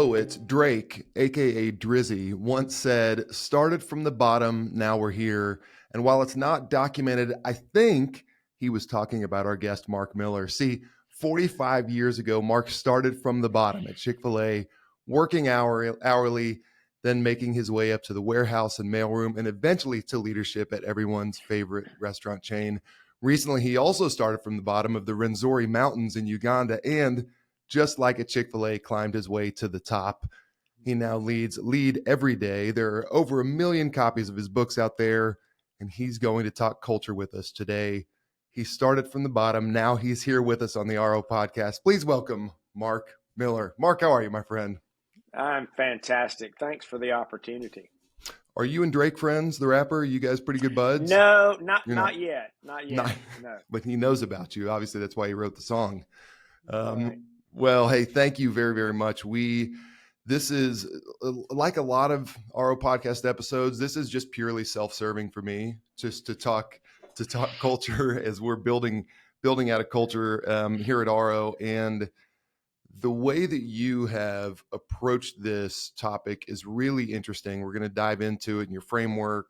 poet Drake, aka Drizzy, once said, "Started from the bottom, now we're here." And while it's not documented, I think he was talking about our guest, Mark Miller. See, 45 years ago, Mark started from the bottom at Chick-fil-A, working hourly, then making his way up to the warehouse and mailroom, and eventually to leadership at everyone's favorite restaurant chain. Recently, he also started from the bottom of the Rwenzori Mountains in Uganda, and just like at Chick-fil-A, climbed his way to the top. He now lead every day. There are over 1 million copies of his books out there, and he's going to talk culture with us today. He started from the bottom. Now he's here with us on the Aro podcast. Please welcome Mark Miller. Mark, how are you, my friend? I'm fantastic. Thanks for the opportunity. Are you and Drake friends, the rapper? Are you guys pretty good buds? No, not yet. No. But he knows about you. Obviously, that's why he wrote the song. Right. Well, hey, thank you very, very much. This is like a lot of Aro podcast episodes. This is just purely self-serving for me, just to talk culture as we're building out a culture here at Aro. And the way that you have approached this topic is really interesting. We're going to dive into it in your framework.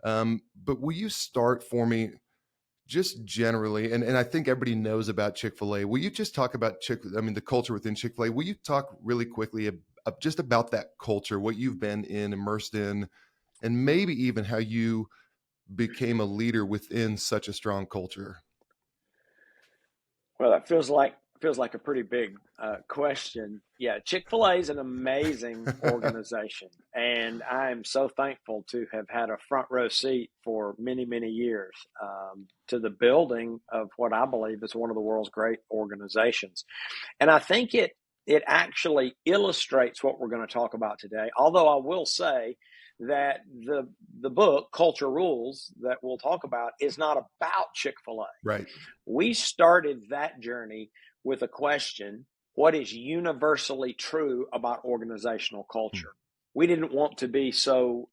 But will you start for me just generally, and I think everybody knows about Chick-fil-A. Will you just talk about the culture within Chick-fil-A? Will you talk really quickly just about that culture, what you've been immersed in, and maybe even how you became a leader within such a strong culture? Well, that feels like a pretty big question. Yeah, Chick-fil-A is an amazing organization, and I'm so thankful to have had a front row seat for many, many years to the building of what I believe is one of the world's great organizations. And I think it actually illustrates what we're going to talk about today. Although I will say that the book Culture Rules that we'll talk about is not about Chick-fil-A. Right. We started that journey with a question: what is universally true about organizational culture? We didn't want to be so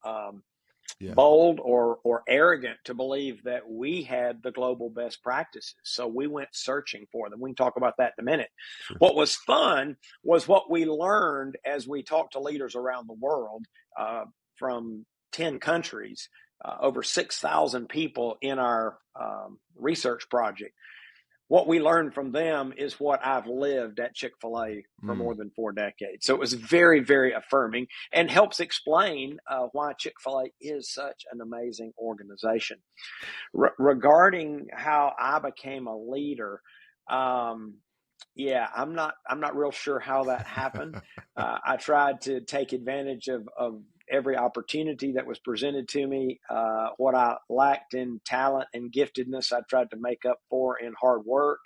bold or arrogant to believe that we had the global best practices. So we went searching for them. We can talk about that in a minute. Sure. What was fun was what we learned as we talked to leaders around the world from 10 countries, over 6,000 people in our research project. What we learned from them is what I've lived at Chick-fil-A for more than 4 decades. So it was very, very affirming and helps explain why Chick-fil-A is such an amazing organization. Regarding how I became a leader, I'm not real sure how that happened. I tried to take advantage of every opportunity that was presented to me. What I lacked in talent and giftedness, I tried to make up for in hard work,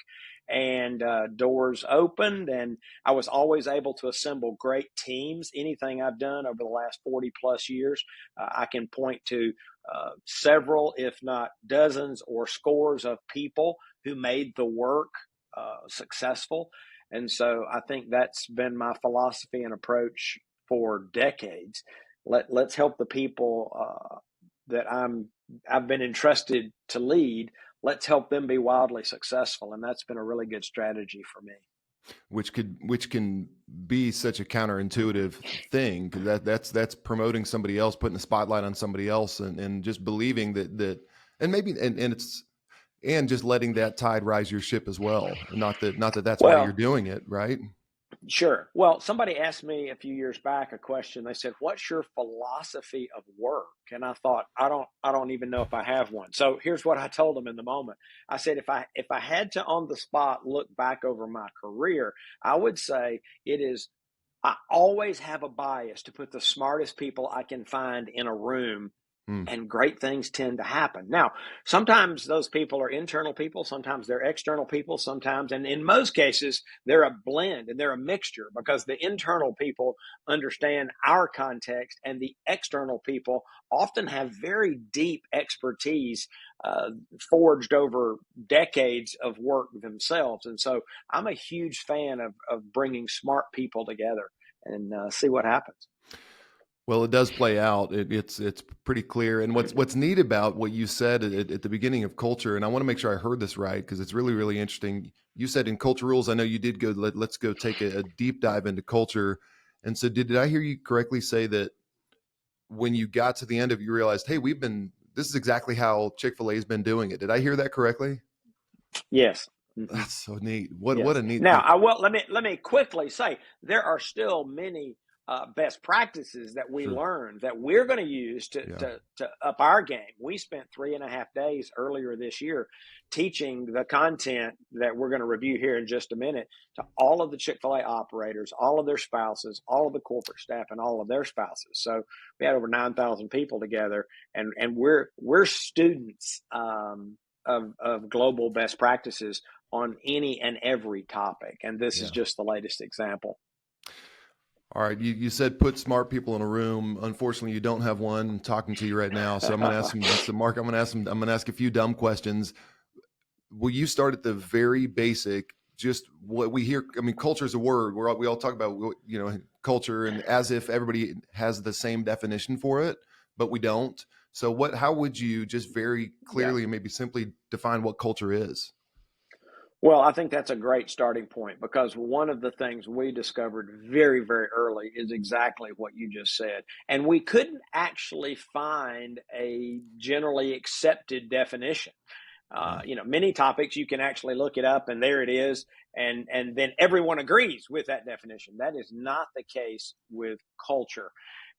and doors opened, and I was always able to assemble great teams. Anything I've done over the last 40 plus years, I can point to several, if not dozens or scores of people who made the work successful. And so I think that's been my philosophy and approach for decades. Let's help the people that I've been entrusted to lead. Let's help them be wildly successful, and that's been a really good strategy for me. Which can be such a counterintuitive thing, because that's promoting somebody else, putting the spotlight on somebody else, and just believing that and maybe and just letting that tide rise your ship as well. Not that that's why you're doing it, right? Sure. Well, somebody asked me a few years back a question. They said, "What's your philosophy of work?" And I thought, I don't even know if I have one. So here's what I told them in the moment. I said, if I had to on the spot look back over my career, I would say I always have a bias to put the smartest people I can find in a room, and great things tend to happen. Now, sometimes those people are internal people, sometimes they're external people, sometimes, and in most cases, they're a blend and they're a mixture, because the internal people understand our context and the external people often have very deep expertise forged over decades of work themselves. And so I'm a huge fan of bringing smart people together and see what happens. Well, it does play out. It's pretty clear. And what's neat about what you said at the beginning of culture, and I want to make sure I heard this right, because it's really, really interesting. You said in Culture Rules, I know you did go, let's go take a deep dive into culture. And so did I hear you correctly say that when you got to the end of it, you realized, hey, this is exactly how Chick-fil-A has been doing it. Did I hear that correctly? Yes. Mm-hmm. That's so neat. What Yes. a neat Now, thing. I will let me quickly say there are still many best practices that we Sure. learned that we're going to use Yeah. to up our game. We spent 3.5 days earlier this year teaching the content that we're going to review here in just a minute to all of the Chick-fil-A operators, all of their spouses, all of the corporate staff, and all of their spouses. So we had over 9,000 people together, and we're students of global best practices on any and every topic. And this is Yeah. just the latest example. All right. You said put smart people in a room. Unfortunately, you don't have one talking to you right now. So I'm going to ask some, so Mark, I'm going to ask a few dumb questions. Will you start at the very basic, just what we hear? I mean, culture is a word. We all talk about, culture, and as if everybody has the same definition for it, but we don't. So how would you just very Yeah. clearly and maybe simply define what culture is? Well, I think that's a great starting point because one of the things we discovered very, very early is exactly what you just said. And we couldn't actually find a generally accepted definition. Many topics you can actually look it up and there it is. And then everyone agrees with that definition. That is not the case with culture.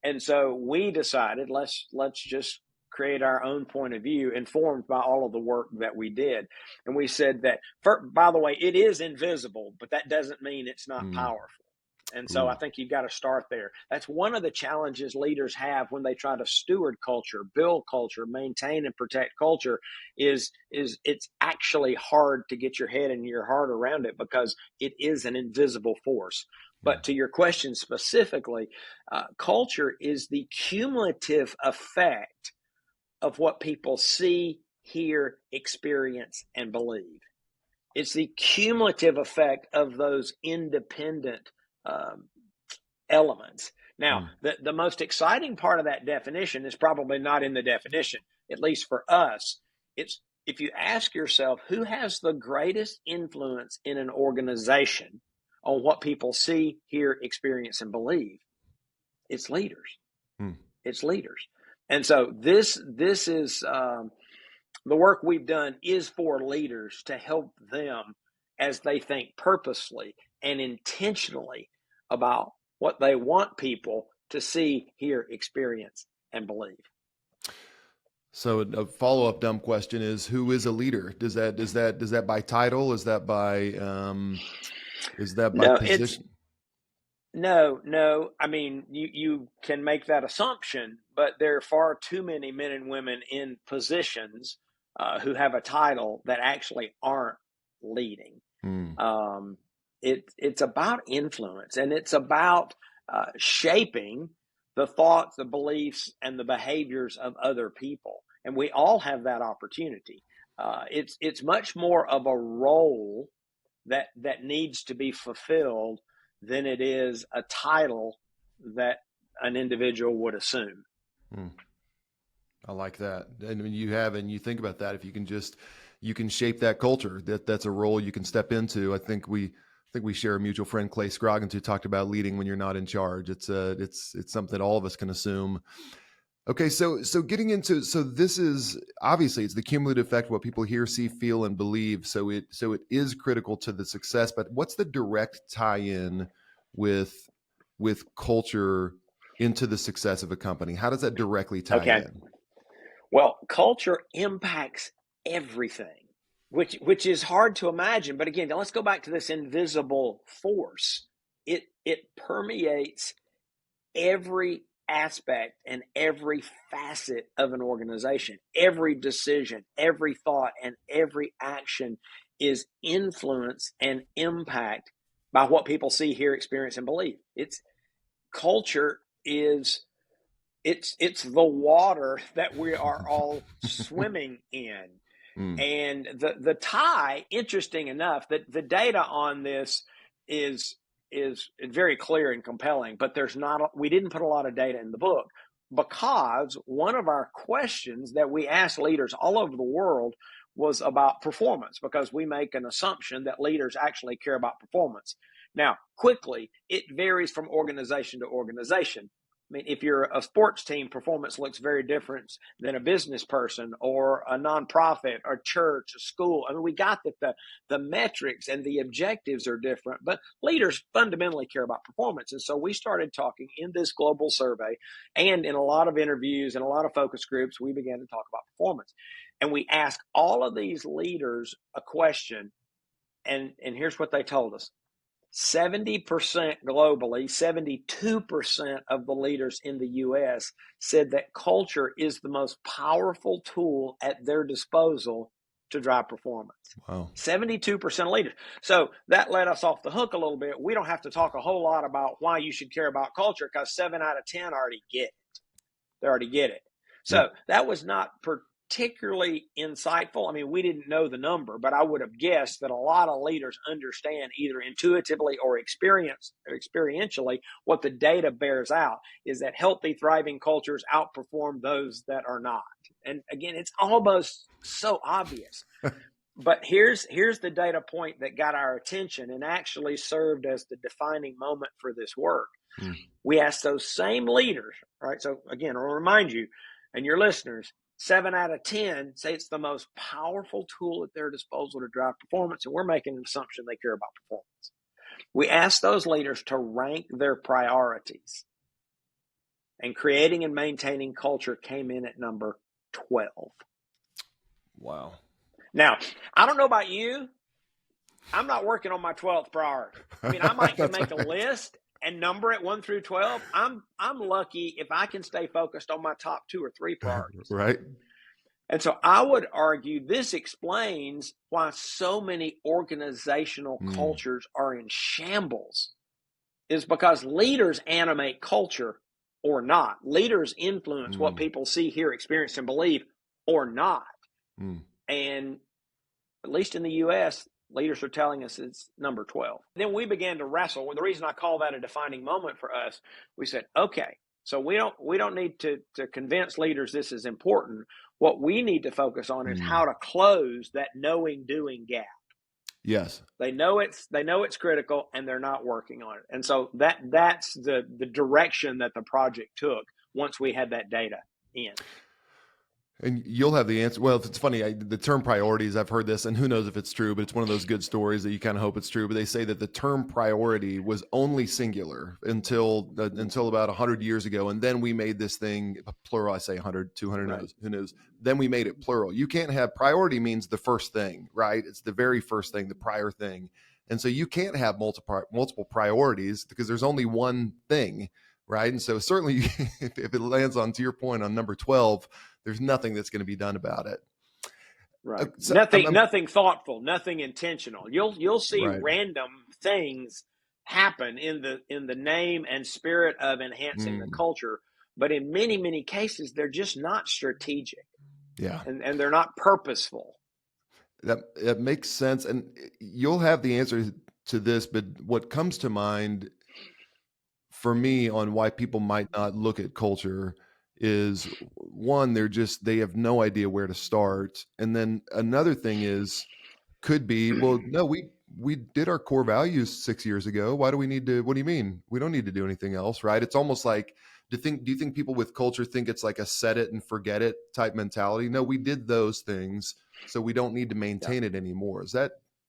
And so we decided let's just create our own point of view informed by all of the work that we did. And we said that, by the way, it is invisible, but that doesn't mean it's not Mm. powerful. And so I Ooh. think you've got to start there. That's one of the challenges leaders have when they try to steward culture, build culture, maintain and protect culture is it's actually hard to get your head and your heart around it because it is an invisible force. Yeah. But to your question specifically, culture is the cumulative effect of what people see, hear, experience, and believe. It's the cumulative effect of those independent um, elements. Now, Mm. the most exciting part of that definition is probably not in the definition, at least for us. It's if you ask yourself who has the greatest influence in an organization on what people see, hear, experience, and believe, it's leaders. Mm. It's leaders. And so this is the work we've done is for leaders to help them as they think purposely and intentionally about what they want people to see, hear, experience, and believe. So a follow-up dumb question is, who is a leader? Does that by title? Is that by No, it's position? no. I mean, you can make that assumption, but there are far too many men and women in positions who have a title that actually aren't leading. Mm. Um, it's about influence and it's about shaping the thoughts, the beliefs, and the behaviors of other people. And we all have that opportunity. It's much more of a role that needs to be fulfilled than it is a title that an individual would assume. Mm. I like that. And when you think about that, if you can shape that culture, that's a role you can step into. I think we share a mutual friend, Clay Scroggins, who talked about leading when you're not in charge. It's something that all of us can assume. Okay. So getting into, this is obviously it's the cumulative effect of what people hear, see, feel, and believe. So it is critical to the success, but what's the direct tie-in with culture into the success of a company? How does that directly tie Okay. in? Well, culture impacts everything, which is hard to imagine. But again, let's go back to this invisible force. It permeates every aspect and every facet of an organization. Every decision, every thought, and every action is influenced and impact by what people see, hear, experience, and believe. It's culture is it's the water that we are all swimming in. Mm. And the tie, interesting enough, that the data on this is very clear and compelling, but we didn't put a lot of data in the book because one of our questions that we asked leaders all over the world was about performance, because we make an assumption that leaders actually care about performance. Now, quickly, it varies from organization to organization. I mean, if you're a sports team, performance looks very different than a business person or a nonprofit or church, a school. I mean, we got that the metrics and the objectives are different, but leaders fundamentally care about performance. And so we started talking in this global survey and in a lot of interviews and a lot of focus groups, we began to talk about performance. And we asked all of these leaders a question, and here's what they told us. 70% globally, 72% of the leaders in the US said that culture is the most powerful tool at their disposal to drive performance. Wow. 72% of leaders. So that let us off the hook a little bit. We don't have to talk a whole lot about why you should care about culture, because 7 out of 10 already get it. They already get it. So that was not particularly insightful. I mean, we didn't know the number, but I would have guessed that a lot of leaders understand either intuitively or experientially what the data bears out is that healthy, thriving cultures outperform those that are not. And again, it's almost so obvious. But here's the data point that got our attention and actually served as the defining moment for this work. We asked those same leaders, right? So again, I'll remind you and your listeners, 7 out of 10 say it's the most powerful tool at their disposal to drive performance, and we're making an assumption they care about performance. We asked those leaders to rank their priorities, and creating and maintaining culture came in at number 12. Wow. Now, I don't know about you. I'm not working on my 12th priority. I mean, I might can make a list and number it 1 through 12. I'm lucky if I can stay focused on my top 2 or 3 priorities. Right. And so I would argue this explains why so many organizational cultures are in shambles, is because leaders animate culture or not. Leaders influence what people see, hear, experience, and believe or not. And at least in the U.S., leaders are telling us it's number 12. Then we began to wrestle. Well, the reason I call that a defining moment for us, we said, okay, so we don't need to convince leaders this is important. What we need to focus on is how to close that knowing doing gap. Yes. They know it's critical and they're not working on it. And so that's the direction that the project took once we had that data in. And you'll have the answer. Well, it's funny, the term priorities, I've heard this, and who knows if it's true, but it's one of those good stories that you kind of hope it's true. But they say that the term priority was only singular until about 100 years ago. And then we made this thing plural. I say 100, 200, Right. who knows? Then we made it plural. You can't have priority means the first thing, right? It's the very first thing, the prior thing. And so you can't have multiple priorities because there's only one thing, right? And so certainly if it lands on, to your point, on number 12, there's nothing that's going to be done about it. Right. So nothing thoughtful, nothing intentional. You'll see Right. random things happen in the name and spirit of enhancing the culture, but in many, many cases they're just not strategic. Yeah. And they're not purposeful. That makes sense. And you'll have the answer to this, but what comes to mind for me on why people might not look at culture is, one, they have no idea where to start. And then another thing could be, well, no, we did our core values 6 years ago. Why do we need to, what do you mean? We don't need to do anything else, right? It's almost like, do you think people with culture think it's like a set it and forget it type mentality? No, we did those things, so we don't need to maintain it anymore.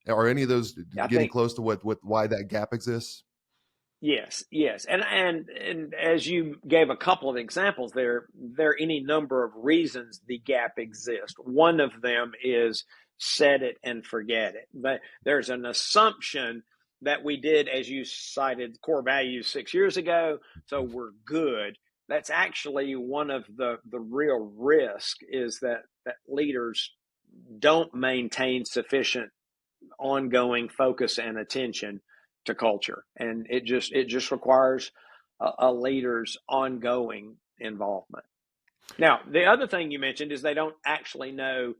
Are any of those getting close to why that gap exists? Yes. And as you gave a couple of examples there are any number of reasons the gap exists. One of them is set it and forget it. But there's an assumption that we did, as you cited, core values 6 years ago, so we're good. That's actually one of the real risk, is that leaders don't maintain sufficient ongoing focus and attention to culture, and it just requires a leader's ongoing involvement. Now, the other thing you mentioned is they don't actually know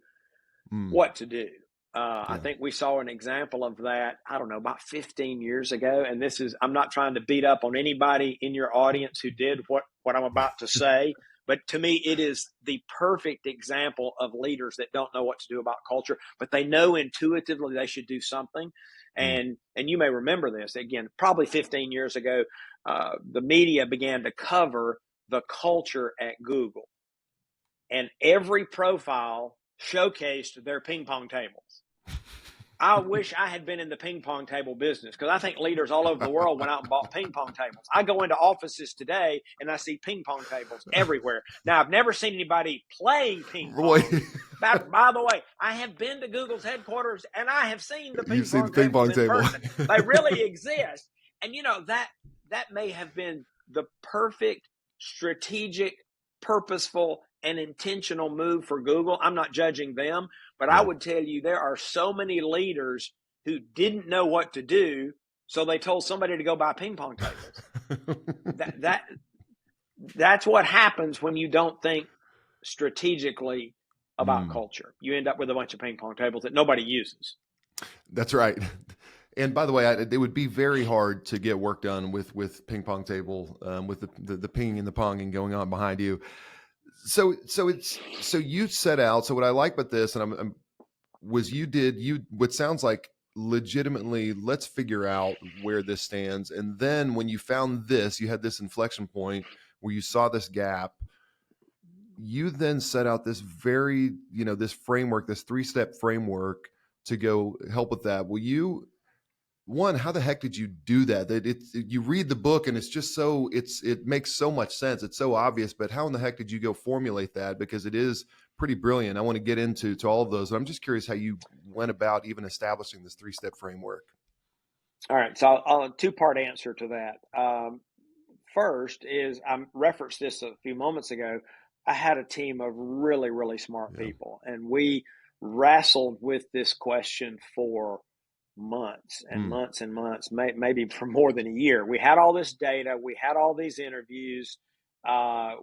what to do. I think we saw an example of that, I don't know, about 15 years ago. And I'm not trying to beat up on anybody in your audience who did what I'm about to say, But to me, it is the perfect example of leaders that don't know what to do about culture, but they know intuitively they should do something. And you may remember this, again, probably 15 years ago, the media began to cover the culture at Google. And every profile showcased their ping pong tables. I wish I had been in the ping pong table business, because I think leaders all over the world went out and bought ping pong tables. I go into offices today and I see ping pong tables everywhere. Now, I've never seen anybody playing ping pong. By the way, I have been to Google's headquarters and I have seen the ping pong tables in person. They really exist. And that may have been the perfect, strategic, purposeful, and intentional move for Google. I'm not judging them, but I would tell you there are so many leaders who didn't know what to do, so they told somebody to go buy ping pong tables. That's what happens when you don't think strategically about culture. You end up with a bunch of ping pong tables that nobody uses. That's right. And by the way, it would be very hard to get work done with ping pong table, with the pinging and the ponging going on behind you. So you set out. So what I like about this, and what sounds like legitimately, let's figure out where this stands. And then when you found this, you had this inflection point where you saw this gap. You then set out this this framework, this 3-step framework to go help with that. One, how the heck did you do that? You read the book and it's just it makes so much sense. It's so obvious, but how in the heck did you go formulate that? Because it is pretty brilliant. I want to get into all of those. I'm just curious how you went about even establishing this 3-step framework. All right. So I'll a 2-part answer to that. First is, I referenced this a few moments ago. I had a team of really, really smart people, and we wrestled with this question for months and months and months, maybe for more than a year. We had all this data, we had all these interviews,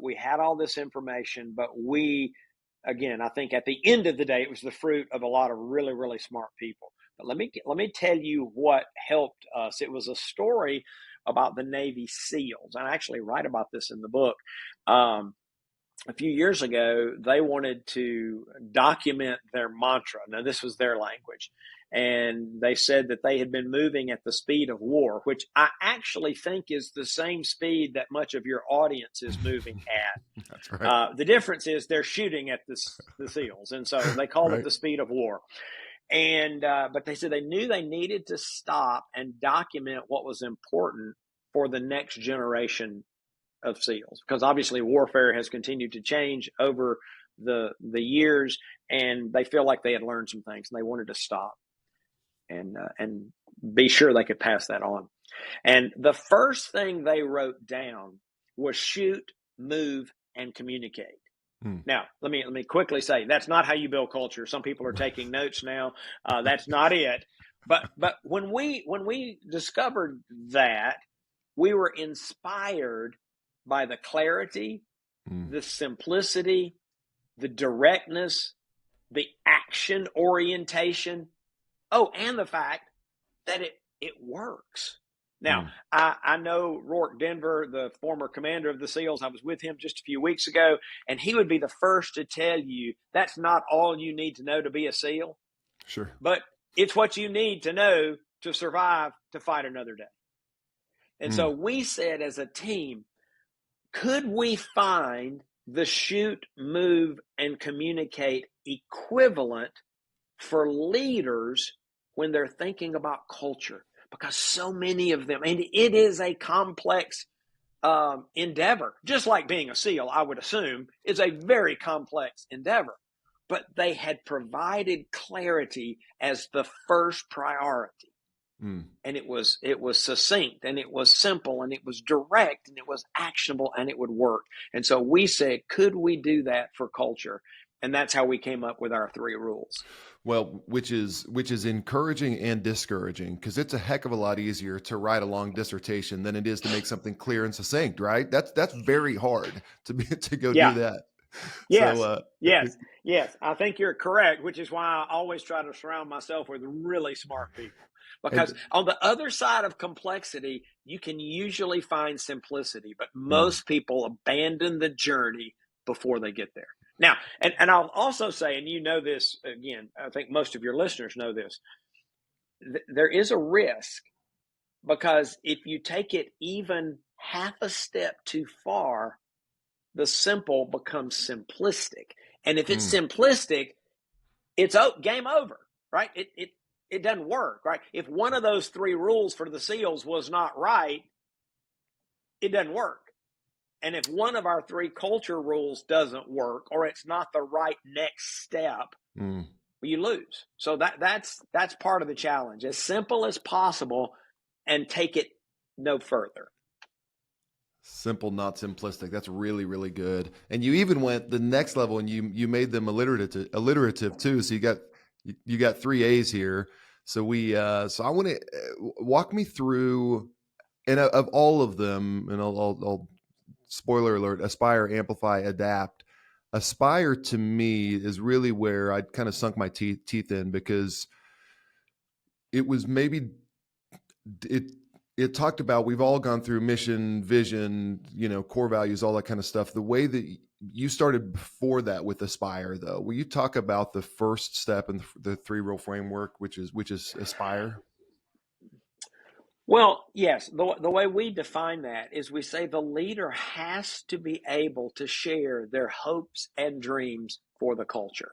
we had all this information, but I think at the end of the day, it was the fruit of a lot of really, really smart people. But let me tell you what helped us. It was a story about the Navy SEALs. I actually write about this in the book. A few years ago, they wanted to document their mantra. Now, this was their language. And they said that they had been moving at the speed of war, which I actually think is the same speed that much of your audience is moving at. That's right. The difference is they're shooting at the SEALs. And so they call it the speed of war. And but they said they knew they needed to stop and document what was important for the next generation of SEALs, because obviously warfare has continued to change over the years, and they feel like they had learned some things and they wanted to stop and be sure they could pass that on. And the first thing they wrote down was shoot, move, and communicate. Now, let me quickly say, that's not how you build culture. Some people are taking notes now. That's not it. But when we discovered that, we were inspired by the clarity, the simplicity, the directness, the action orientation. Oh, and the fact that it works. Now, I know Rourke Denver, the former commander of the SEALs. I was with him just a few weeks ago, and he would be the first to tell you that's not all you need to know to be a SEAL. Sure. But it's what you need to know to survive, to fight another day. And so we said as a team, could we find the shoot, move, and communicate equivalent for leaders when they're thinking about culture? Because so many of them, and it is a complex endeavor, just like being a SEAL, I would assume, is a very complex endeavor. But they had provided clarity as the first priority. And it was succinct, and it was simple, and it was direct, and it was actionable, and it would work. And so we said, could we do that for culture? And that's how we came up with our 3 rules. Well, which is encouraging and discouraging, because it's a heck of a lot easier to write a long dissertation than it is to make something clear and succinct, right? That's very hard to go do that. Yes. So, Yes. I think you're correct, which is why I always try to surround myself with really smart people. Because on the other side of complexity, you can usually find simplicity, but most people abandon the journey before they get there. Now, and I'll also say, and you know this, again, I think most of your listeners know this, there is a risk, because if you take it even half a step too far, the simple becomes simplistic. And if it's simplistic, it's game over, right? It doesn't work, right? If one of those 3 rules for the seals was not right, it doesn't work. And if one of our 3 culture rules doesn't work, or it's not the right next step, you lose. So that's part of the challenge. As simple as possible, and take it no further. Simple, not simplistic. That's really, really good. And you even went the next level, and you made them alliterative too. So you got 3 A's here. So so I want to walk me through, and of all of them, and I'll spoiler alert: aspire, amplify, adapt. Aspire to me is really where I kind of sunk my teeth in, because it was maybe it talked about, we've all gone through mission, vision, core values, all that kind of stuff. The way that you started before that with Aspire, though, will you talk about the first step in the 3 rule framework, which is Aspire? Well, yes. The way we define that is, we say the leader has to be able to share their hopes and dreams for the culture.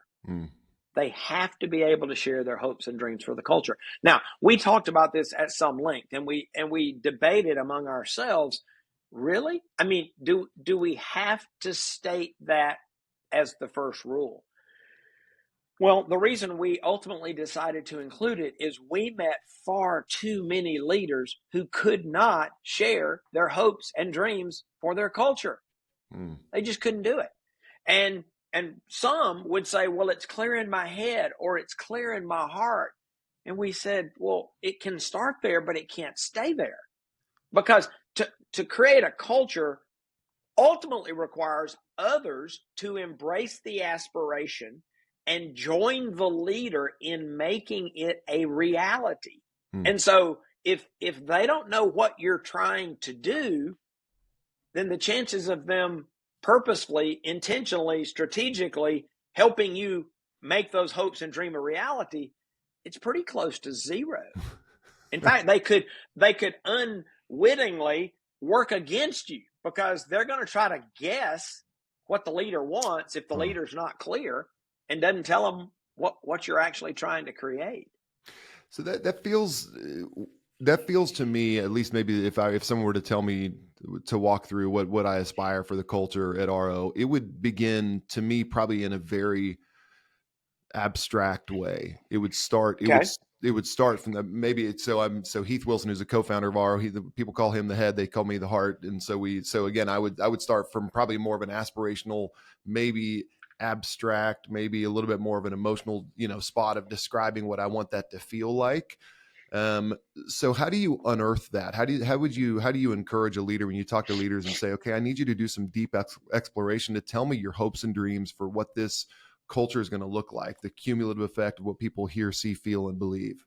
They have to be able to share their hopes and dreams for the culture. Now, we talked about this at some length, and we debated among ourselves, really? I mean, do we have to state that as the first rule? Well, the reason we ultimately decided to include it is we met far too many leaders who could not share their hopes and dreams for their culture. They just couldn't do it. And some would say, well, it's clear in my head, or it's clear in my heart. And we said, well, it can start there, but it can't stay there. Because to create a culture ultimately requires others to embrace the aspiration and join the leader in making it a reality. And so if they don't know what you're trying to do, then the chances of them purposefully, intentionally, strategically helping you make those hopes and dream a reality, it's pretty close to zero. In fact, they could unwittingly work against you, because they're going to try to guess what the leader wants if the leader's not clear and doesn't tell them what you're actually trying to create. So that feels to me, at least maybe if someone were to tell me to walk through what I aspire for the culture at Aro, it would begin to me probably in a very abstract way. It would start. It would start from so Heath Wilson, who's a co-founder of Aro, people call him the head, they call me the heart, and so again, I would start from probably more of an aspirational, maybe abstract, maybe a little bit more of an emotional, spot of describing what I want that to feel like. So how do you unearth that? How do you encourage a leader when you talk to leaders and say, okay, I need you to do some deep exploration to tell me your hopes and dreams for what this culture is going to look like, the cumulative effect of what people hear, see, feel, and believe?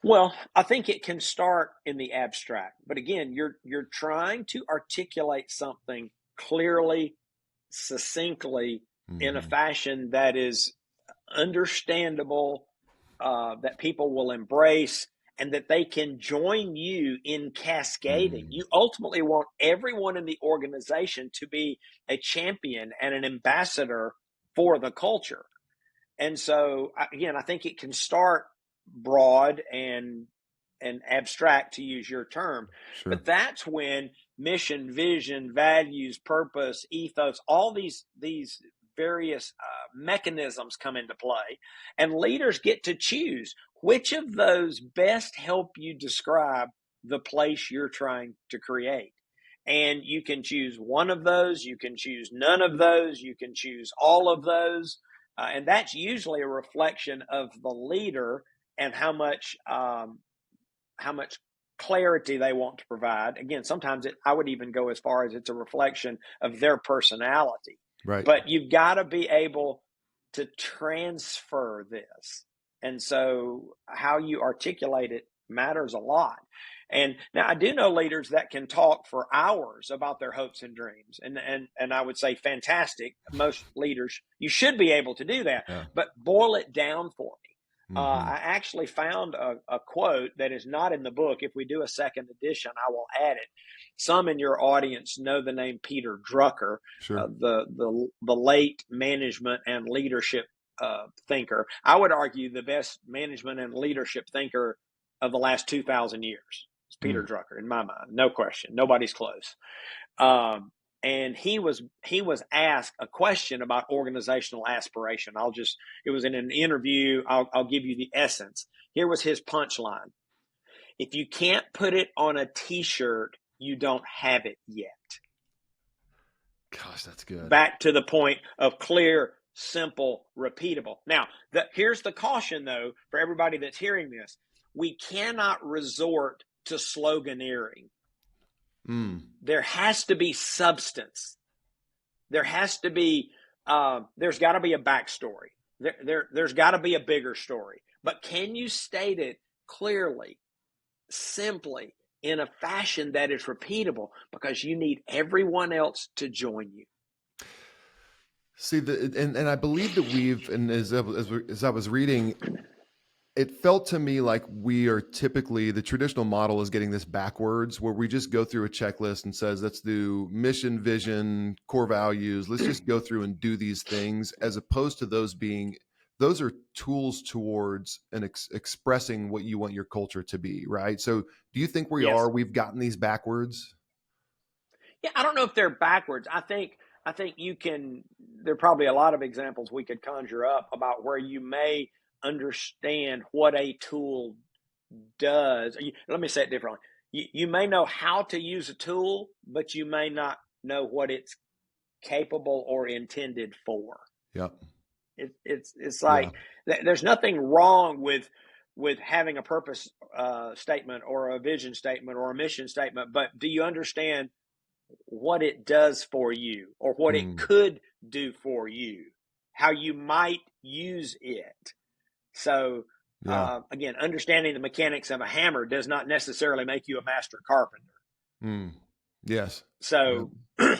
Well, I think it can start in the abstract, but again, you're trying to articulate something clearly, succinctly, in a fashion that is understandable, that people will embrace, and that they can join you in cascading. You ultimately want everyone in the organization to be a champion and an ambassador for the culture. And so, again, I think it can start broad and abstract, to use your term. Sure. But that's when mission, vision, values, purpose, ethos, all these various mechanisms come into play, and leaders get to choose which of those best help you describe the place you're trying to create. And you can choose one of those, you can choose none of those, you can choose all of those. And that's usually a reflection of the leader and how much clarity they want to provide. Again, sometimes I would even go as far as it's a reflection of their personality. Right. But you've got to be able to transfer this. And so how you articulate it matters a lot. And now I do know leaders that can talk for hours about their hopes and dreams. And I would say fantastic. Most leaders, you should be able to do that, Yeah. but boil it down for me. Mm-hmm. I actually found a quote that is not in the book. If we do a second edition, I will add it. Some in your audience know the name Peter Drucker, Sure. the late management and leadership thinker. I would argue the best management and leadership thinker of the last 2,000 years. It's Peter Mm. Drucker, in my mind, no question. Nobody's close. And he was asked a question about organizational aspiration. It was in an interview. I'll give you the essence. Here was his punchline: if you can't put it on a T-shirt, you don't have it yet. Gosh, that's good. Back to the point of clear, simple, repeatable. Now, here's the caution, though, for everybody that's hearing this. We cannot resort to sloganeering. There has to be substance. There has to be, there's got to be a backstory. There's got to be a bigger story. But can you state it clearly, simply, in a fashion that is repeatable? Because you need everyone else to join you. See, and I believe that and as I was reading, it felt to me like we are typically, the traditional model is getting this backwards, where we just go through a checklist and says, let's do mission, vision, core values. Let's just go through and do these things, as opposed to those are tools towards expressing what you want your culture to be, right? So do you think we've gotten these backwards? Yeah, I don't know if they're backwards. I think there are probably a lot of examples we could conjure up about where you may understand what a tool does. Let me say it differently. You may know how to use a tool, but you may not know what it's capable or intended for. Yep. It's like there's nothing wrong with having a purpose statement or a vision statement or a mission statement, but do you understand what it does for you, or what it could do for you, how you might use it? So again, understanding the mechanics of a hammer does not necessarily make you a master carpenter. Yes. So so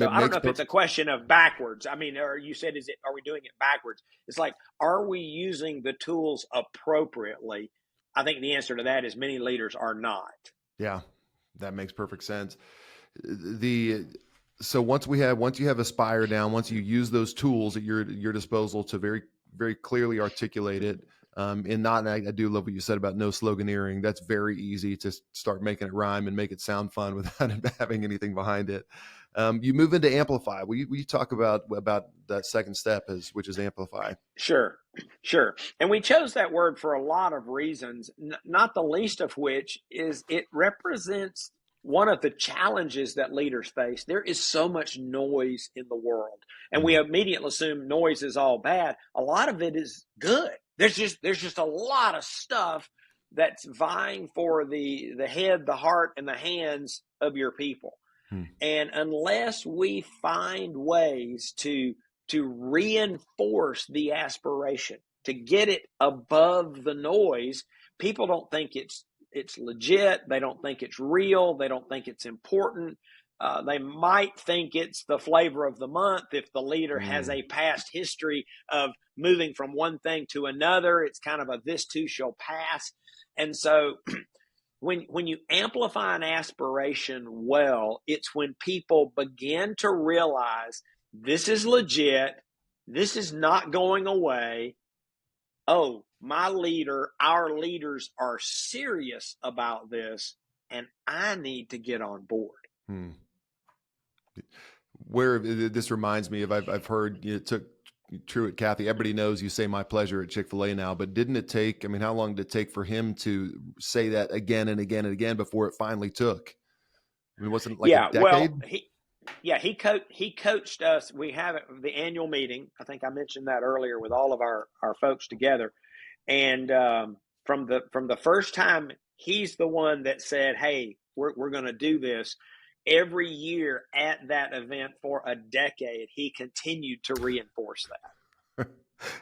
I don't know if it's a question of backwards. I mean, or you said, are we doing it backwards? It's like, are we using the tools appropriately? I think the answer to that is many leaders are not. Yeah, that makes perfect sense. So once you have Aspire down, once you use those tools at your disposal to very, very clearly articulate it, and I do love what you said about no sloganeering. That's very easy to start making it rhyme and make it sound fun without having anything behind it. You move into amplify. Will you talk about that second step, which is amplify? Sure. And we chose that word for a lot of reasons, not the least of which is it represents one of the challenges that leaders face. There is so much noise in the world, and we immediately assume noise is all bad. A lot of it is good. There's just a lot of stuff that's vying for the head, the heart, and the hands of your people. And unless we find ways to reinforce the aspiration, to get it above the noise, people don't think it's legit. They don't think it's real. They don't think it's important. They might think it's the flavor of the month if the leader has a past history of moving from one thing to another. It's kind of this too shall pass. And so when you amplify an aspiration well, it's when people begin to realize this is legit, this is not going away. Oh, my leader, our leaders are serious about this, and I need to get on board. Where this reminds me of, I've heard it took Truett, Kathy, everybody knows you say my pleasure at Chick-fil-A now, but didn't it take, I mean, how long did it take for him to say that again and again and again before it finally took? I mean, wasn't it like a decade? Well, he coached us. We have the annual meeting. I think I mentioned that earlier, with all of our folks together. And from the first time, he's the one that said, hey, we're going to do this. Every year at that event for a decade, he continued to reinforce that.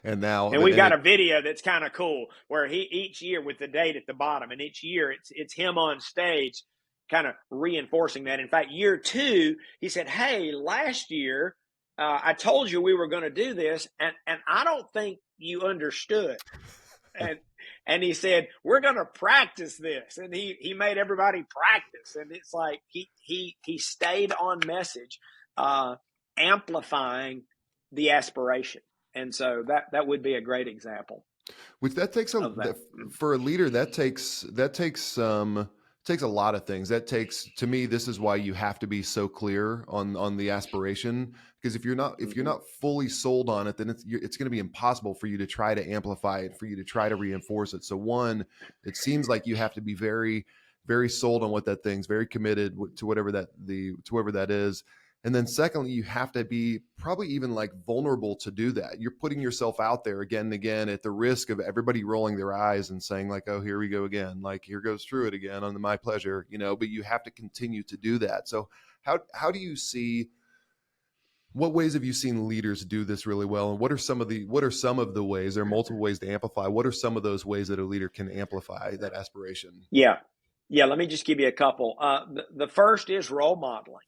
And now, And we've got a video that's kind of cool where each year with the date at the bottom, and each year it's him on stage kind of reinforcing that. In fact, year 2, he said, hey, last year I told you we were going to do this, and I don't think you understood. And he said, we're going to practice this. And he made everybody practice. And it's like he stayed on message, amplifying the aspiration. And so that would be a great example. Which that takes for a leader, that takes a lot of things. That takes, to me, this is why you have to be so clear on the aspiration, because if you're not fully sold on it, then it's going to be impossible for you to try to amplify it, for you to try to reinforce it. So one, it seems like you have to be very, very sold on what that thing's, very committed to whatever that is. And then secondly, you have to be probably even like vulnerable to do that. You're putting yourself out there again and again at the risk of everybody rolling their eyes and saying like, oh, here we go again. Like, here goes Truett again on my pleasure, but you have to continue to do that. So how do you see, what ways have you seen leaders do this really well? And what are some of the ways? There are multiple ways to amplify. What are some of those ways that a leader can amplify that aspiration? Yeah. Let me just give you a couple. The first is role modeling.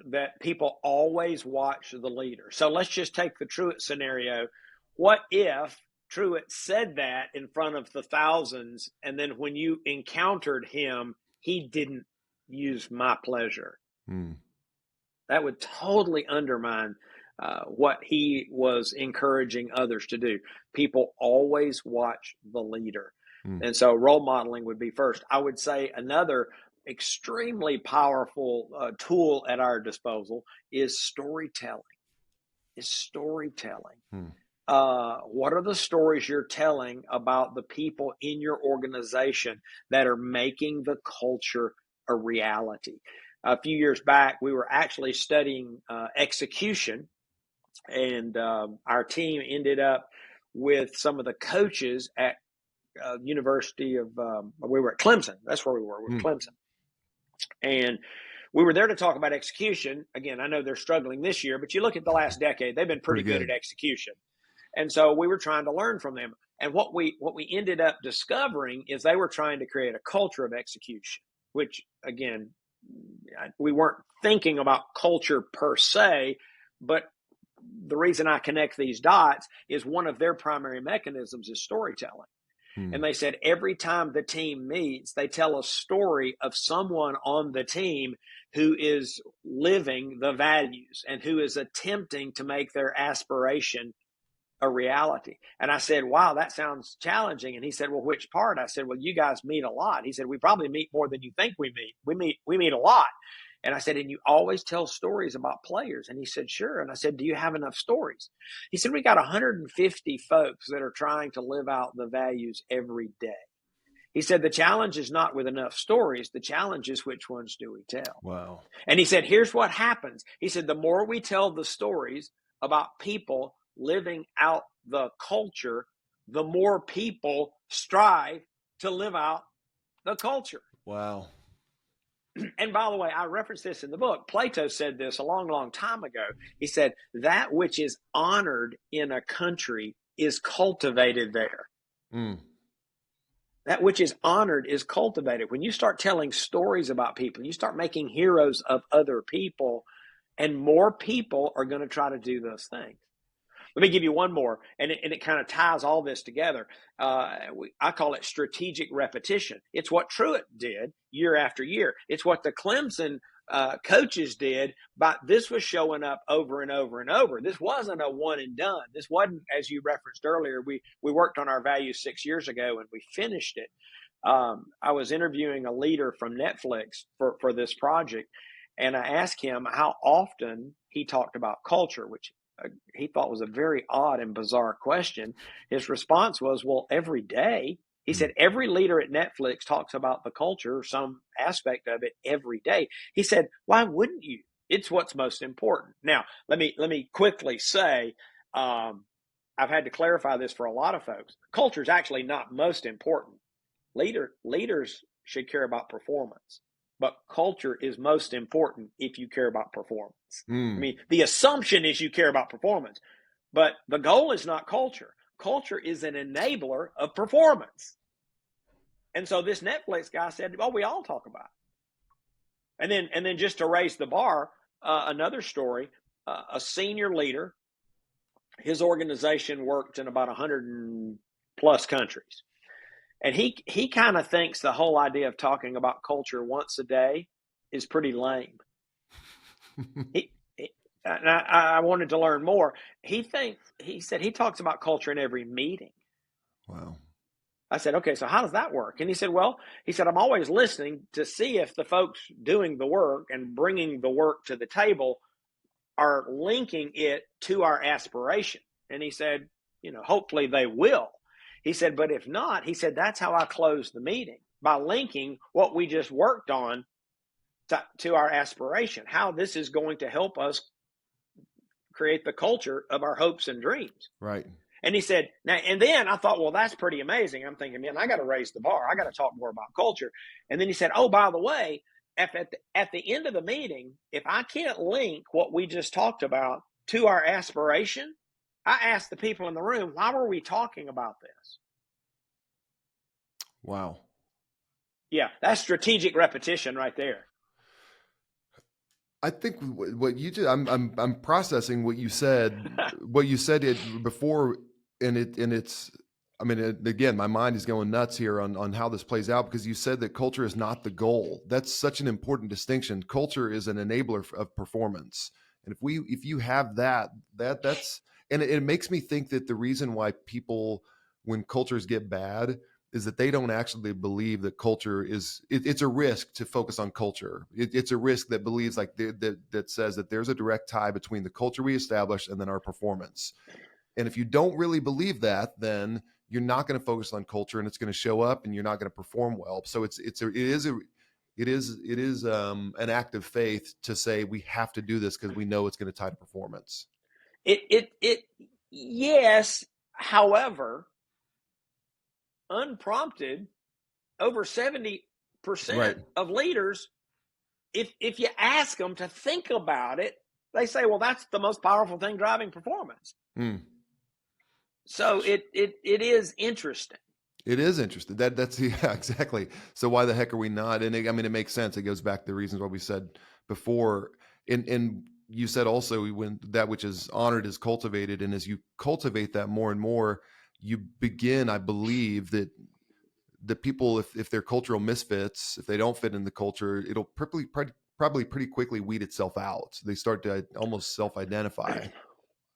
That people always watch the leader. So let's just take the Truett scenario. What if Truett said that in front of the thousands, and then when you encountered him, he didn't use my pleasure? That would totally undermine what he was encouraging others to do. People always watch the leader. And so role modeling would be first. I would say another extremely powerful tool at our disposal is storytelling. What are the stories you're telling about the people in your organization that are making the culture a reality? A few years back, we were actually studying execution, and our team ended up with some of the coaches at University of, we were at Clemson. That's where we were. We were Clemson. And we were there to talk about execution. Again, I know they're struggling this year, but you look at the last decade, they've been pretty good at execution. And so we were trying to learn from them. And what we ended up discovering is they were trying to create a culture of execution, which, again, we weren't thinking about culture per se, but the reason I connect these dots is one of their primary mechanisms is storytelling. And they said every time the team meets, they tell a story of someone on the team who is living the values and who is attempting to make their aspiration a reality. And I said, wow, that sounds challenging. And he said, well, which part? I said, well, you guys meet a lot. He said, we probably meet more than you think we meet. We meet a lot. And I said, and you always tell stories about players? And he said, sure. And I said, do you have enough stories? He said, we got 150 folks that are trying to live out the values every day. He said, the challenge is not with enough stories. The challenge is which ones do we tell? Wow. And he said, here's what happens. He said, the more we tell the stories about people living out the culture, the more people strive to live out the culture. Wow. And by the way, I referenced this in the book. Plato said this a long, long time ago. He said, that which is honored in a country is cultivated there. That which is honored is cultivated. When you start telling stories about people, you start making heroes of other people, and more people are going to try to do those things. Let me give you one more, and it kind of ties all this together. I call it strategic repetition. It's what Truett did year after year. It's what the Clemson coaches did, but this was showing up over and over and over. This wasn't a one and done. This wasn't, as you referenced earlier, we worked on our values 6 years ago and we finished it. I was interviewing a leader from Netflix for this project, and I asked him how often he talked about culture, which he thought was a very odd and bizarre question. His response was, well, every day. He said, every leader at Netflix talks about the culture, or some aspect of it, every day. He said, why wouldn't you? It's what's most important. Now, let me quickly say, I've had to clarify this for a lot of folks. Culture is actually not most important. Leaders should care about performance, but culture is most important if you care about performance. I mean, the assumption is you care about performance, But the goal is not culture. Culture is an enabler of performance. And so this Netflix guy said, "Oh, we all talk about it." And then just to raise the bar, another story: a senior leader, his organization worked in about 100 plus countries, and he kind of thinks the whole idea of talking about culture once a day is pretty lame. And I wanted to learn more. He said he talks about culture in every meeting. Wow. I said, okay, so how does that work? And he said, well, I'm always listening to see if the folks doing the work and bringing the work to the table are linking it to our aspiration. And he said, hopefully they will. He said, but if not, he said, that's how I close the meeting, by linking what we just worked on to our aspiration, how this is going to help us create the culture of our hopes and dreams. Right. And he said, now, and then I thought, well, that's pretty amazing. I'm thinking, man, I got to raise the bar. I got to talk more about culture. And then he said, oh, by the way, at the end of the meeting, if I can't link what we just talked about to our aspiration, I asked the people in the room, why were we talking about this? Wow. Yeah, that's strategic repetition right there. I think what you did, I'm processing what you said, before, and it's, I mean, again, my mind is going nuts here on how this plays out, because you said that culture is not the goal. That's such an important distinction. Culture is an enabler of performance. And if you have that's, and it makes me think that the reason why people, when cultures get bad, is that they don't actually believe that culture is, it's a risk to focus on culture. It's a risk that believes, like, that says that there's a direct tie between the culture we establish and then our performance. And if you don't really believe that, then you're not going to focus on culture, and it's going to show up, and you're not going to perform well. So it is an act of faith to say we have to do this because we know it's going to tie to performance. Yes. However, unprompted, over 70% Right. of leaders, if you ask them to think about it, they say, well, that's the most powerful thing driving performance. So it is interesting. It is interesting. That's yeah, exactly. So why the heck are we not? And I mean, it makes sense. It goes back to the reasons why we said before. And you said also, when that which is honored is cultivated, and as you cultivate that more and more, you begin, I believe, that the people, if they're cultural misfits, if they don't fit in the culture, it'll probably pretty quickly weed itself out. They start to almost self-identify.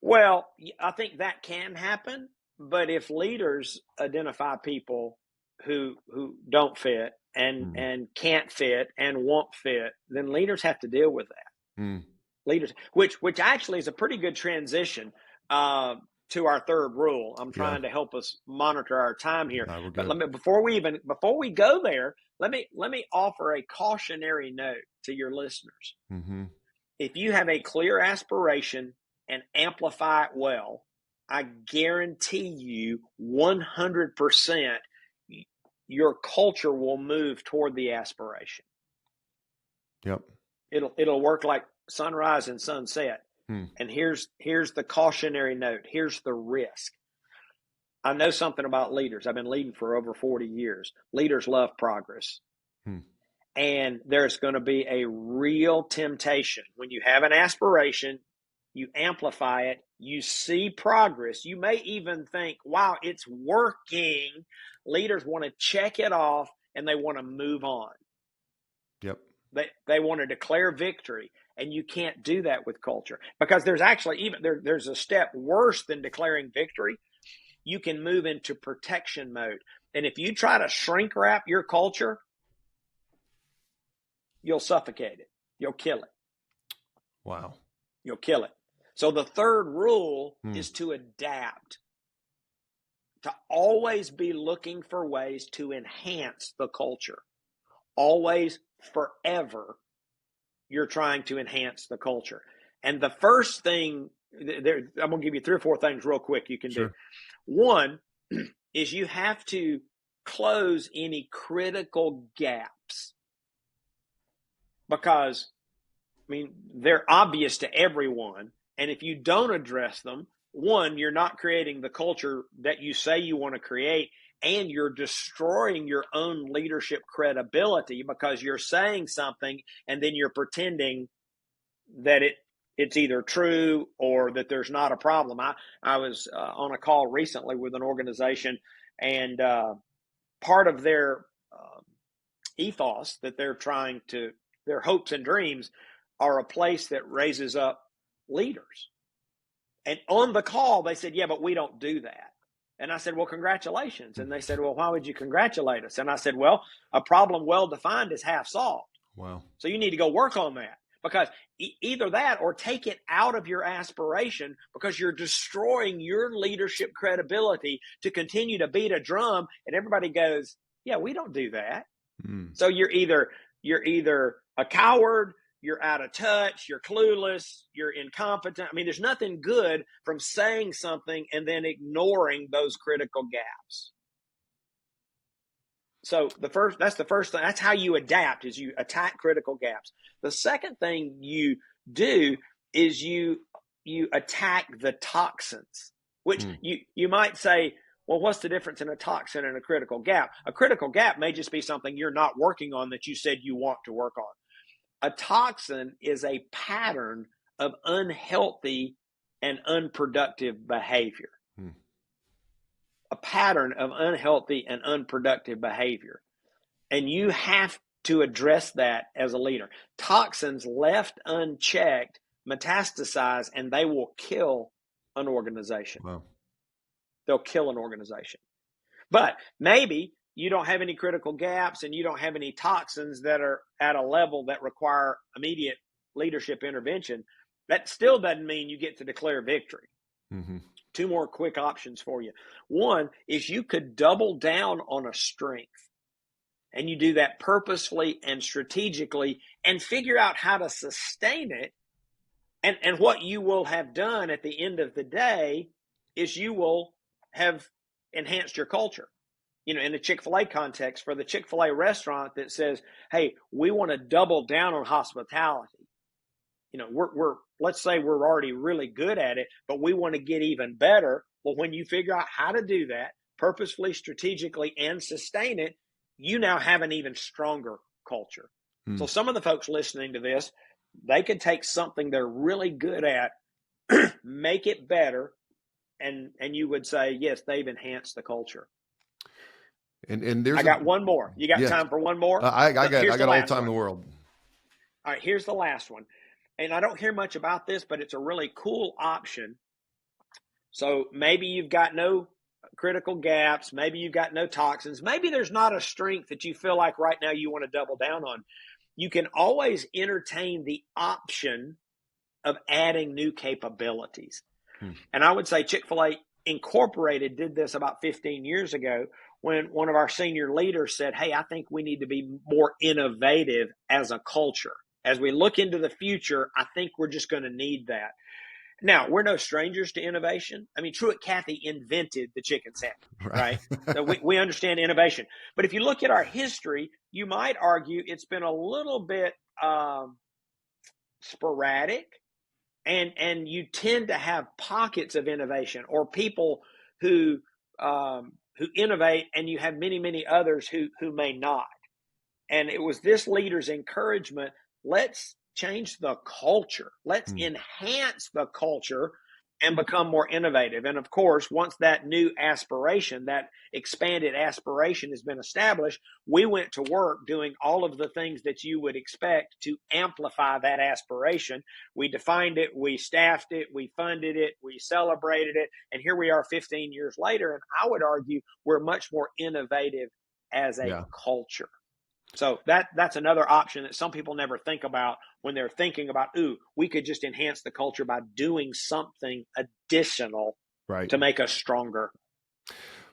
Well, I think that can happen, but if leaders identify people who don't fit and can't fit and won't fit, then leaders have to deal with that. Leaders, which actually is a pretty good transition to our third rule. I'm trying to help us monitor our time here. But before we go there, let me offer a cautionary note to your listeners. If you have a clear aspiration and amplify it well, I guarantee you 100% your culture will move toward the aspiration. Yep. It'll work like sunrise and sunset. And here's the cautionary note. Here's the risk. I know something about leaders. I've been leading for over 40 years. Leaders love progress. And there's going to be a real temptation when you have an aspiration, you amplify it, you see progress. You may even think, wow, it's working. Leaders want to check it off and they want to move on. Yep. They want to declare victory. And you can't do that with culture, because there's actually there's a step worse than declaring victory. You can move into protection mode. And if you try to shrink wrap your culture, you'll suffocate it. You'll kill it. Wow. You'll kill it. So the third rule is to adapt, to always be looking for ways to enhance the culture. Always, forever, you're trying to enhance the culture. And the first thing, I'm going to give you 3 or 4 things real quick you can do. One is you have to close any critical gaps, because, I mean, they're obvious to everyone. And if you don't address them, one, you're not creating the culture that you say you want to create, and you're destroying your own leadership credibility because you're saying something and then you're pretending that it's either true or that there's not a problem. I was on a call recently with an organization, and part of their ethos that they're trying to, their hopes and dreams are a place that raises up leaders. And on the call, they said, yeah, but we don't do that. And I said, well, congratulations. And they said, well, why would you congratulate us? And I said, well, a problem well defined is half solved. Wow. So you need to go work on that, because either that or take it out of your aspiration, because you're destroying your leadership credibility to continue to beat a drum. And everybody goes, yeah, we don't do that. So you're either a coward, you're out of touch, you're clueless, you're incompetent. I mean, there's nothing good from saying something and then ignoring those critical gaps. So that's the first thing. That's how you adapt, is you attack critical gaps. The second thing you do is you attack the toxins, which you might say, well, what's the difference in a toxin and a critical gap? A critical gap may just be something you're not working on that you said you want to work on. A toxin is a pattern of unhealthy and unproductive behavior. A pattern of unhealthy and unproductive behavior. And you have to address that as a leader. Toxins left unchecked metastasize, and they will kill an organization. Wow. They'll kill an organization. But maybe you don't have any critical gaps and you don't have any toxins that are at a level that require immediate leadership intervention. That still doesn't mean you get to declare victory. Two more quick options for you. One is you could double down on a strength, and you do that purposefully and strategically and figure out how to sustain it. And what you will have done at the end of the day is you will have enhanced your culture. In the Chick-fil-A context, for the Chick-fil-A restaurant that says, hey, we want to double down on hospitality. Let's say we're already really good at it, but we want to get even better. Well, when you figure out how to do that purposefully, strategically, and sustain it, you now have an even stronger culture. So some of the folks listening to this, they could take something they're really good at, make it better, and you would say, yes, they've enhanced the culture. And there's I got one more. You got time for one more? I got all the time in the world. All right, here's the last one. And I don't hear much about this, but it's a really cool option. So maybe you've got no critical gaps. Maybe you've got no toxins. Maybe there's not a strength that you feel like right now you want to double down on. You can always entertain the option of adding new capabilities. And I would say Chick-fil-A Incorporated did this about 15 years ago, when one of our senior leaders said, hey, I think we need to be more innovative as a culture. As we look into the future, I think we're just going to need that. Now, we're no strangers to innovation. I mean, Truett Cathy invented the chicken sandwich, right? So we understand innovation. But if you look at our history, you might argue it's been a little bit sporadic, and you tend to have pockets of innovation, or people who innovate, and you have many, many others who may not. And it was this leader's encouragement. Let's change the culture. Let's enhance the culture and become more innovative. And of course, once that new aspiration, that expanded aspiration has been established, we went to work doing all of the things that you would expect to amplify that aspiration. We defined it, we staffed it, we funded it, we celebrated it, and here we are 15 years later. And I would argue we're much more innovative as a culture. So that's another option that some people never think about when they're thinking about, we could just enhance the culture by doing something additional to make us stronger.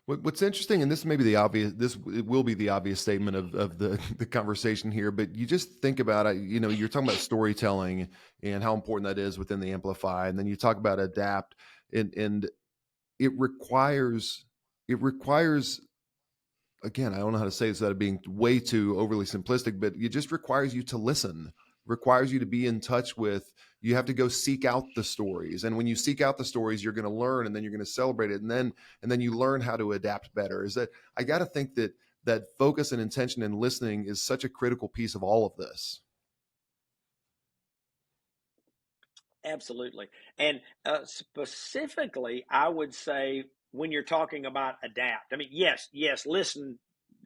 What's interesting, and this may be the obvious, it will be the obvious statement of the conversation here, but you just think about it, you're talking about storytelling and how important that is within the Amplify. And then you talk about adapt, and it requires, again, I don't know how to say this without being way too overly simplistic, but it just requires you to listen, requires you to be in touch with you have to go seek out the stories. And when you seek out the stories, you're going to learn, and then you're going to celebrate it. And then you learn how to adapt better. Is that, I got to think that focus and intention and listening is such a critical piece of all of this. Absolutely. And specifically, I would say when you're talking about adapt, I mean, yes, listen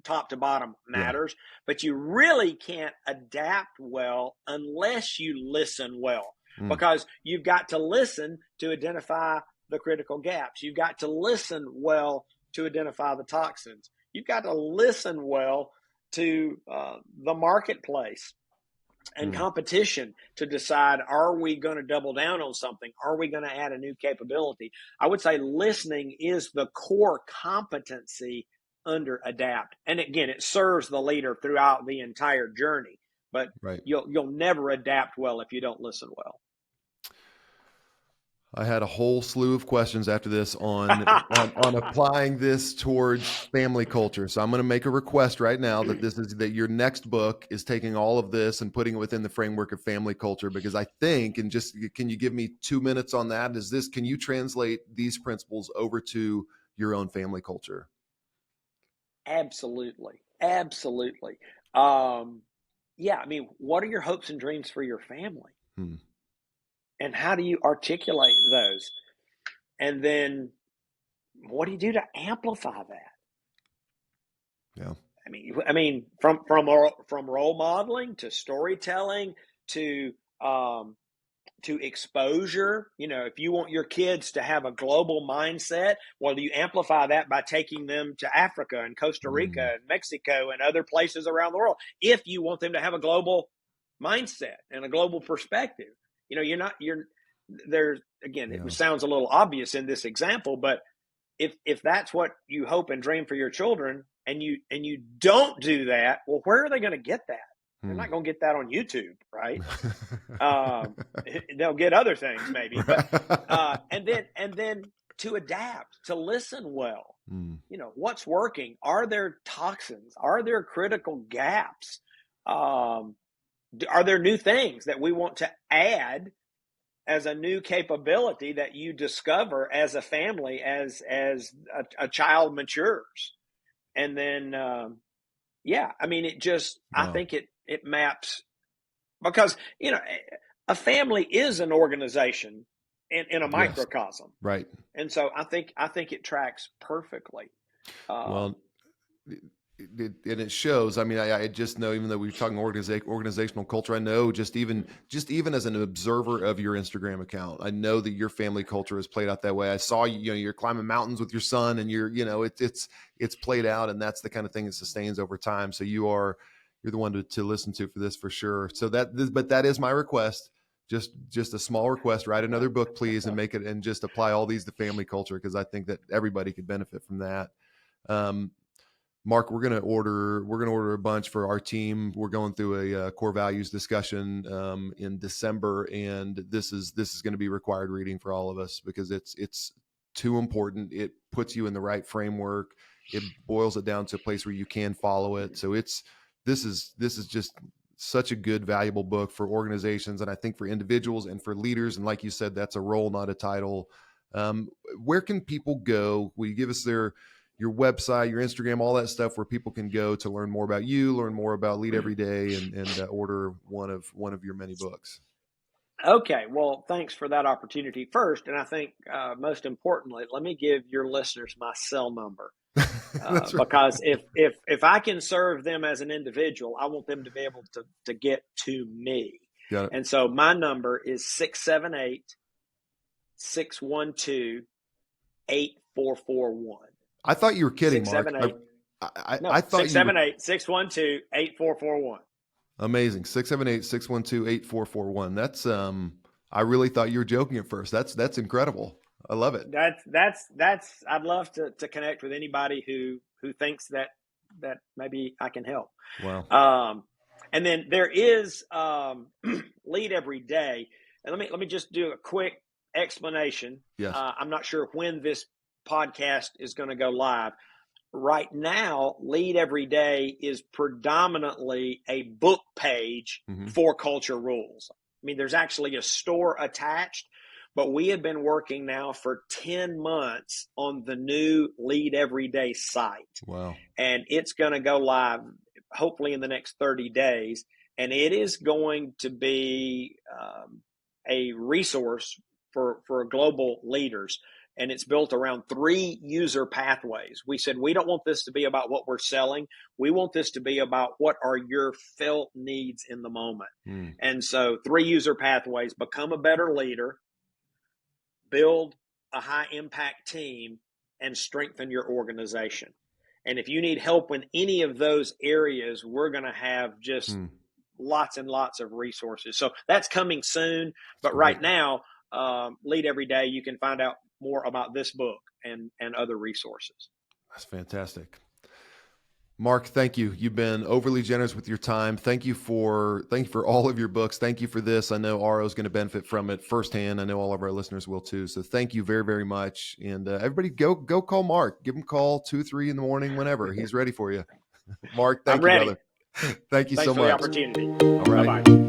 top to bottom Yeah. matters, but you really can't adapt well unless you listen well, because you've got to listen to identify the critical gaps. You've got to listen well to identify the toxins. You've got to listen well to the marketplace and competition to decide, are we going to double down on something? Are we going to add a new capability? I would say listening is the core competency under adapt. And again, it serves the leader throughout the entire journey, but Right. you'll never adapt well if you don't listen well. I had a whole slew of questions after this on applying this towards family culture. So I'm going to make a request right now that your next book is taking all of this and putting it within the framework of family culture, because I think, and just, can you give me 2 minutes on that? Can you translate these principles over to your own family culture? Absolutely. Yeah. I mean, what are your hopes and dreams for your family? And how do you articulate those? And then what do you do to amplify that? Yeah. I mean, from role modeling to storytelling to exposure. You know, if you want your kids to have a global mindset, well, do you amplify that by taking them to Africa and Costa Rica and Mexico and other places around the world? If you want them to have a global mindset and a global perspective, you know, there's, again, it sounds a little obvious in this example, but if that's what you hope and dream for your children, and you don't do that, well, where are they going to get that? They're not going to get that on YouTube, right? They'll get other things maybe, but and then to adapt, to listen well. You know, what's working? Are there toxins? Are there critical gaps? Are there new things that we want to add as a new capability that you discover as a family, as a child matures? And then, I mean, I think it maps, because, you know, a family is an organization in a microcosm. Right. And so I think it tracks perfectly. Well, and it shows. I mean, I just know, even though we're talking organizational culture, I know just even as an observer of your Instagram account, I know that your family culture is played out that way. I saw you're climbing mountains with your son, and it's played out, and that's the kind of thing that sustains over time. So you're the one to listen to for this, for sure. So but that is my request. Just a small request. Write another book, please, and make it, and just apply all these to family culture, because I think that everybody could benefit from that. Mark, we're gonna order a bunch for our team. We're going through a core values discussion in December, and this is going to be required reading for all of us, because it's too important. It puts you in the right framework. It boils it down to a place where you can follow it. So this is just such a good, valuable book for organizations, and I think for individuals and for leaders. And like you said, that's a role, not a title. Where can people go? Will you give us your website, your Instagram, all that stuff, where people can go to learn more about you, learn more about Lead Every Day, and order one of your many books? Okay. Well, thanks for that opportunity first. And I think most importantly, let me give your listeners my cell number. Right. Because if I can serve them as an individual, I want them to be able to get to me. Got it. And so my number is 678-612-8441. I thought you were kidding, Mark. I thought 678-612-8441. Amazing. 678-612-8441. That's I really thought you were joking at first. That's incredible. I love it. That's I'd love to connect with anybody who thinks that maybe I can help. Wow. And then there is Lead Every Day. And let me just do a quick explanation. Yes. I'm not sure when this podcast is going to go live. Right now, Lead Every Day is predominantly a book page for culture rules. mean, there's actually a store attached, but we have been working now for 10 months on the new Lead Everyday site. Wow. And it's going to go live hopefully in the next 30 days. And it is going to be a resource for global leaders. And it's built around 3 user pathways. We said, we don't want this to be about what we're selling. We want this to be about what are your felt needs in the moment. And so 3 user pathways: become a better leader, build a high impact team, and strengthen your organization. And if you need help in any of those areas, we're going to have just lots and lots of resources. So that's coming soon. But right now, Lead Every Day, you can find out more about this book and other resources. That's fantastic. Mark, thank you. You've been overly generous with your time. Thank you for all of your books. Thank you for this. I know Aro is going to benefit from it firsthand. I know all of our listeners will too. So thank you very, very much. And everybody go call Mark. Give him a call 2-3 in the morning, whenever. He's ready for you. Mark, thank you, brother. Thank you Thanks so for much. the opportunity. All right. Bye-bye.